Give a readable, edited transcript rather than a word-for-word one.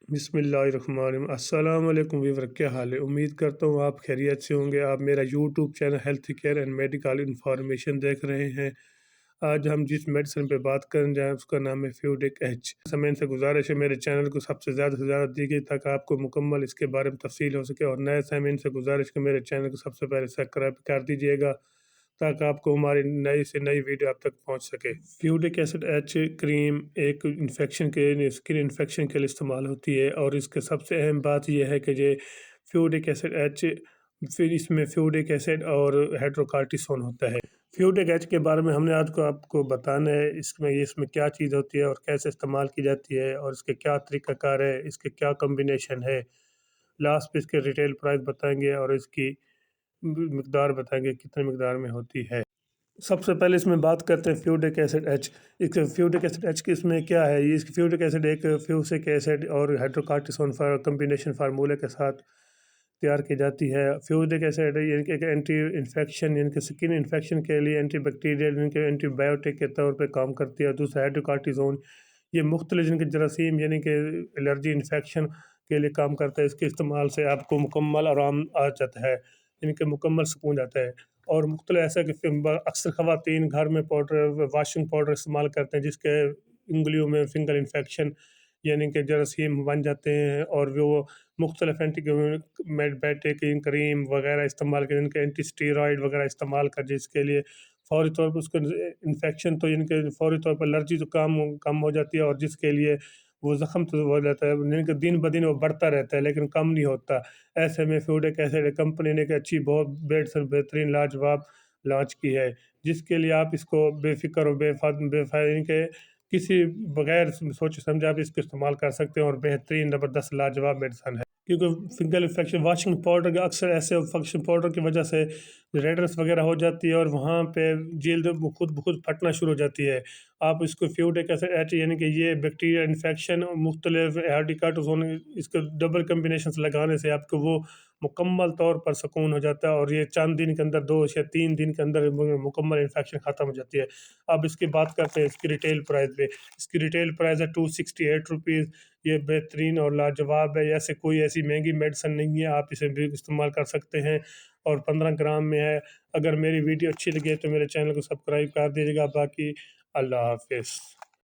बिस्मिल्लाहिर्रहमानिर्रहीम। अस्सलाम वालेकुम व्यूअर, क्या हाल है? उम्मीद करता हूँ आप खैरियत से होंगे। आप मेरा YouTube channel health care and medical information देख रहे हैं। आज हम जिस मेडिसिन पे बात करने जाएँ उसका नाम है फ्यूडिक एच। समय से गुजारिश है मेरे चैनल को सबसे ज़्यादा से ज़्यादा देखिए ताकि आपको मुकम्मल इसके बारे में तफसील हो सके, और नए सामीन से गुजारिश कि मेरे चैनल को सबसे पहले सब्सक्राइब कर दीजिएगा ताकि आपको हमारी नई से नई वीडियो आप तक पहुंच सके। फ्यूडिक एसिड एच क्रीम एक इन्फेक्शन के स्किन इन्फेक्शन के लिए इस्तेमाल होती है, और इसके सबसे अहम बात यह है कि ये फ्यूडिक एसिड एच, फिर इसमें फ्यूडिक एसिड और हाइड्रोकार्टिसोन होता है। फ्यूडिक एच के बारे में हमने आज को आपको बताना है, इसमें क्या चीज़ होती है और कैसे इस्तेमाल की जाती है, और इसके क्या तरीक़ाकार है, इसके क्या कम्बिनेशन है। लास्ट पे इसके रिटेल प्राइस बताएंगे और इसकी मिकदार बताएंगे कितने मिकदार में होती है। सबसे पहले इसमें बात करते हैं फ्यूडिक एसिड एच। इसके फ्यूडिक एसिड एच की इसमें क्या है, ये इसकी फ्यूडिक एसिड एक फ्यूसिक एसिड और हाइड्रोकार्टिसोन कम्बिनेशन फार्मूले के साथ तैयार की जाती है। फ्यूडिक एसिड यानी कि एक एंटी इन्फेक्शन यानी कि स्किन इन्फेक्शन के लिए एंटी बैक्टीरियल यानी कि एंटीबायोटिक के तौर पर काम करती है। दूसरा हाइड्रोकार्टिसोन, ये मुख्तलिफ जिनके जरासीम यानी कि एलर्जी इन्फेक्शन के लिए काम करता है। इसके इस्तेमाल से आपको मुकम्मल आराम आ जाता है, यानी कि मुकम्मल सुकून जाता है। और मुख्तलिफ ऐसा कि अक्सर ख़वातीन घर में पाउडर वॉशिंग पाउडर इस्तेमाल करते हैं जिसके उंगलियों में फिंगर इन्फेक्शन यानी कि जरासीम बन जाते हैं, और वो मुख्तलिफ एंटीबायोटिक क्रीम वगैरह इस्तेमाल करें, इनके एंटी स्टीरॉयड वगैरह इस्तेमाल कर, जिसके लिए फ़ौरी तौर पर उसको इन्फेक्शन तो इनके फ़ौरी तौर पर एलर्जी तो कम हो जाती है, और जिसके लिए वो ज़ख़म तो हो जाता है, यानी कि दिन ब दिन वो बढ़ता रहता है लेकिन कम नहीं होता। ऐसे में फ्यूडिक एसिड कंपनी ने एक अच्छी बहुत बेहतरीन लाजवाब लॉन्च की है, जिसके लिए आप इसको बेफ़िक्र और बेफ़ायदे के किसी बगैर सोचे समझे आप इसको इस्तेमाल कर सकते हैं, और बेहतरीन ज़बरदस्त लाजवाब मेडिसन है। क्योंकि फिंगर इन्फेक्शन वॉशिंग पाउडर के अक्सर ऐसे फंक्शन पाउडर की वजह से रेडनेस वगैरह हो जाती है, और वहाँ पे जल्द खुद ब खुद फटना शुरू हो जाती है। आप इसको फ्यूडिक एसिड यानी कि ये बैक्टीरिया इन्फेक्शन और मुख्तलिफ हाइड्रोकार्टिसोन इसके डबल कम्बिनेशन लगाने से आपको वो मुकम्मल तौर पर सुकून हो जाता है, और ये चंद दिन के अंदर 2 या 3 दिन के अंदर मुकम्मल इन्फेक्शन ख़त्म हो जाती है। अब इसकी बात करते हैं इसकी रिटेल प्राइस पे। इसकी रिटेल प्राइस है 268 रुपीज़। ये बेहतरीन और लाजवाब है, ऐसे कोई ऐसी महंगी मेडिसिन नहीं है, आप इसे भी इस्तेमाल कर सकते हैं, और 15 ग्राम में है। अगर मेरी वीडियो अच्छी लगे तो मेरे चैनल को सब्सक्राइब कर दीजिएगा। बाकी अल्लाह हाफ़िज़।